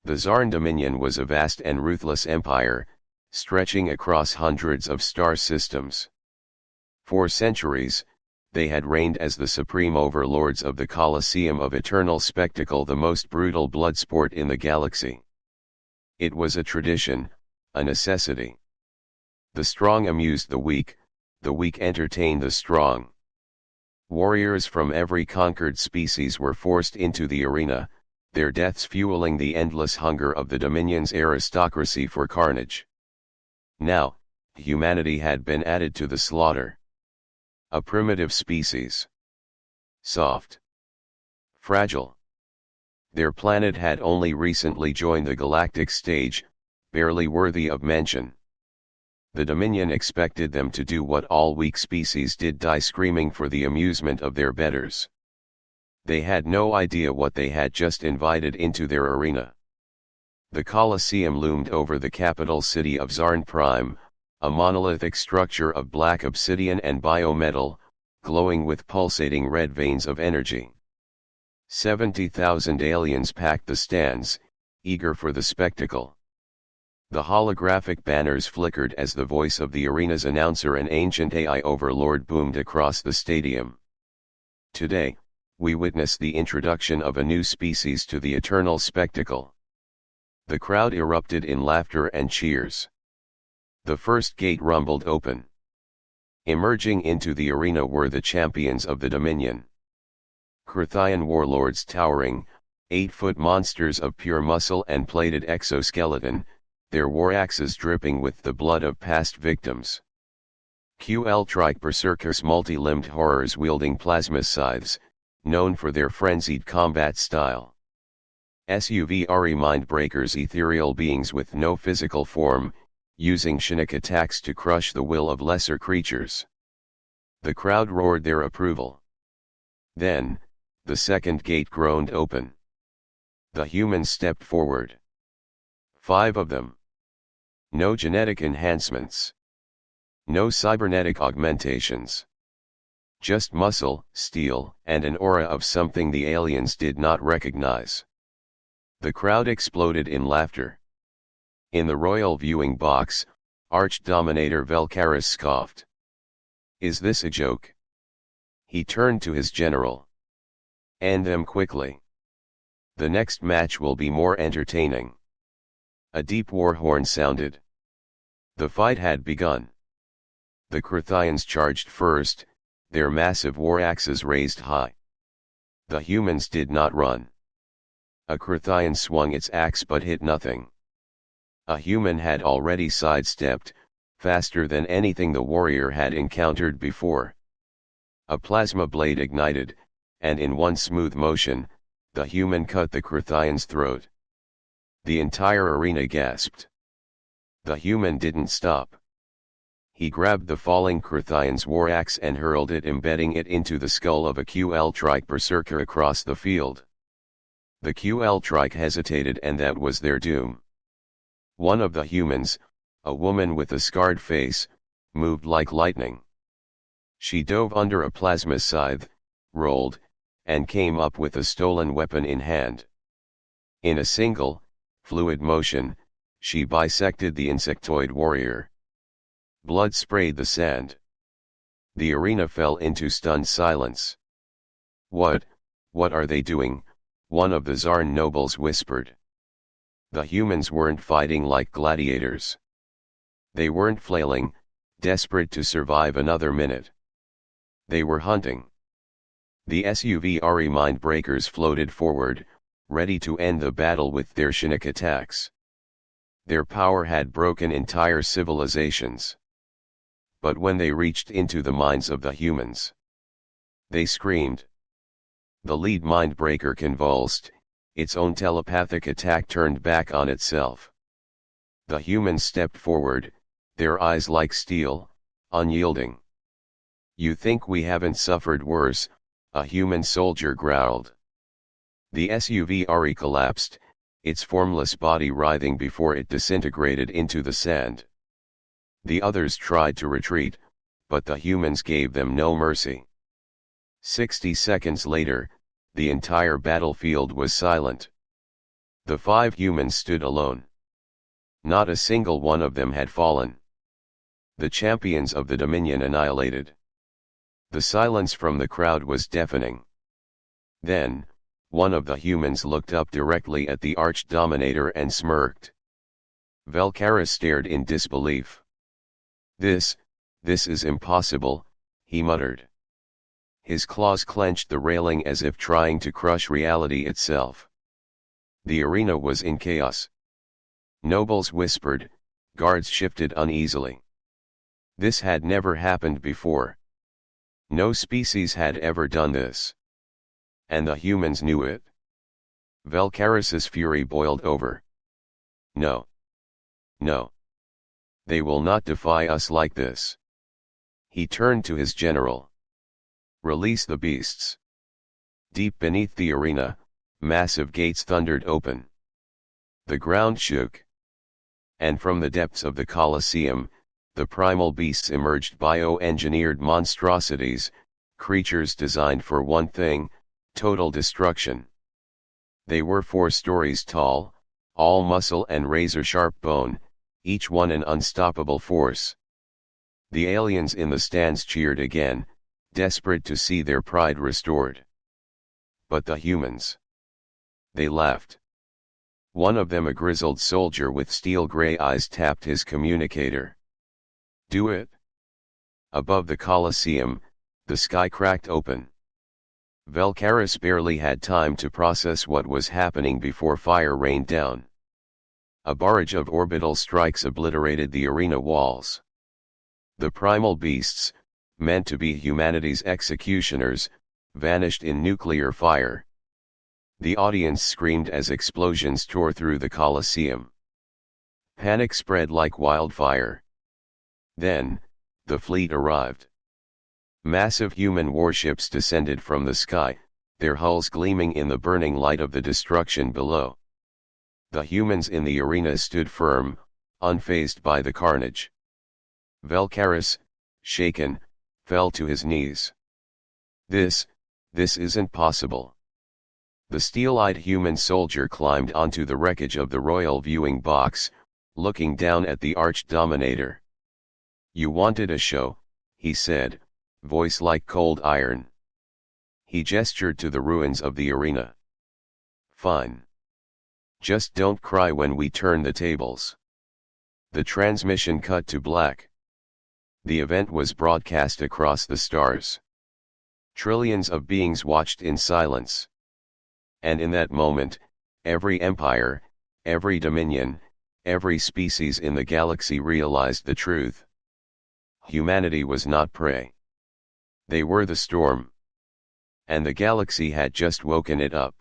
The Xarn Dominion was a vast and ruthless empire, stretching across hundreds of star systems. For centuries, they had reigned as the supreme overlords of the Colosseum of Eternal Spectacle, the most brutal blood sport in the galaxy. It was a tradition, a necessity. The strong amused the weak entertained the strong. Warriors from every conquered species were forced into the arena, their deaths fueling the endless hunger of the Dominion's aristocracy for carnage. Now, humanity had been added to the slaughter. A primitive species. Soft. Fragile. Their planet had only recently joined the galactic stage, barely worthy of mention. The Dominion expected them to do what all weak species did: die screaming for the amusement of their betters. They had no idea what they had just invited into their arena. The Colosseum loomed over the capital city of Xarn Prime, a monolithic structure of black obsidian and biometal, glowing with pulsating red veins of energy. 70,000 aliens packed the stands, eager for the spectacle. The holographic banners flickered as the voice of the arena's announcer, an ancient AI overlord, boomed across the stadium. Today, we witness the introduction of a new species to the eternal spectacle. The crowd erupted in laughter and cheers. The first gate rumbled open. Emerging into the arena were the champions of the Dominion. Krathian Warlords, towering, 8-foot monsters of pure muscle and plated exoskeleton, their war axes dripping with the blood of past victims. Ql'trik Berserkers, multi-limbed horrors wielding plasma scythes, known for their frenzied combat style. Suv'ari Mindbreakers, ethereal beings with no physical form, using psionic attacks to crush the will of lesser creatures. The crowd roared their approval. Then, the second gate groaned open. The humans stepped forward. 5 of them. No genetic enhancements. No cybernetic augmentations. Just muscle, steel, and an aura of something the aliens did not recognize. The crowd exploded in laughter. In the royal viewing box, Arch-Dominator Velkaris scoffed. "Is this a joke?" He turned to his general. "End them quickly. The next match will be more entertaining." A deep war horn sounded. The fight had begun. The Krathians charged first, their massive war axes raised high. The humans did not run. A Krathian swung its axe but hit nothing. A human had already sidestepped, faster than anything the warrior had encountered before. A plasma blade ignited, and in one smooth motion, the human cut the Krathian's throat. The entire arena gasped. The human didn't stop. He grabbed the falling Krathian's war axe and hurled it, embedding it into the skull of a Ql'trik Berserker across the field. The Ql'trik hesitated, and that was their doom. One of the humans, a woman with a scarred face, moved like lightning. She dove under a plasma scythe, rolled, and came up with a stolen weapon in hand. In a single, fluid motion, she bisected the insectoid warrior. Blood sprayed the sand. The arena fell into stunned silence. What are they doing?" one of the Xarn nobles whispered. The humans weren't fighting like gladiators. They weren't flailing, desperate to survive another minute. They were hunting. The Suv'ari Mindbreakers floated forward, ready to end the battle with their psionic attacks. Their power had broken entire civilizations. But when they reached into the minds of the humans, they screamed. The lead Mindbreaker convulsed, its own telepathic attack turned back on itself. The humans stepped forward, their eyes like steel, unyielding. "You think we haven't suffered worse?" a human soldier growled. The Suv'ari collapsed, its formless body writhing before it disintegrated into the sand. The others tried to retreat, but the humans gave them no mercy. 60 seconds later, the entire battlefield was silent. The 5 humans stood alone. Not a single one of them had fallen. The champions of the Dominion annihilated. The silence from the crowd was deafening. Then, one of the humans looked up directly at the Arch-Dominator and smirked. Velkaris stared in disbelief. This is impossible," he muttered. His claws clenched the railing as if trying to crush reality itself. The arena was in chaos. Nobles whispered, guards shifted uneasily. This had never happened before. No species had ever done this. And the humans knew it. Velkaris's fury boiled over. No. No. They will not defy us like this. He turned to his general. Release the beasts. Deep beneath the arena, massive gates thundered open. The ground shook. And from the depths of the Colosseum, the primal beasts emerged, bioengineered monstrosities, creatures designed for one thing: total destruction. They were 4 stories tall, all muscle and razor-sharp bone, each one an unstoppable force. The aliens in the stands cheered again, desperate to see their pride restored. But the humans. They laughed. One of them, a grizzled soldier with steel-gray eyes, tapped his communicator. Do it. Above the Colosseum, the sky cracked open. Velkaris barely had time to process what was happening before fire rained down. A barrage of orbital strikes obliterated the arena walls. The primal beasts, meant to be humanity's executioners, vanished in nuclear fire. The audience screamed as explosions tore through the Colosseum. Panic spread like wildfire. Then, the fleet arrived. Massive human warships descended from the sky, their hulls gleaming in the burning light of the destruction below. The humans in the arena stood firm, unfazed by the carnage. Velkaris, shaken, fell to his knees. This isn't possible. The steel-eyed human soldier climbed onto the wreckage of the royal viewing box, looking down at the Arch-Dominator. You wanted a show, he said, voice like cold iron. He gestured to the ruins of the arena. Fine. Just don't cry when we turn the tables. The transmission cut to black. The event was broadcast across the stars. Trillions of beings watched in silence. And in that moment, every empire, every dominion, every species in the galaxy realized the truth. Humanity was not prey. They were the storm. And the galaxy had just woken it up.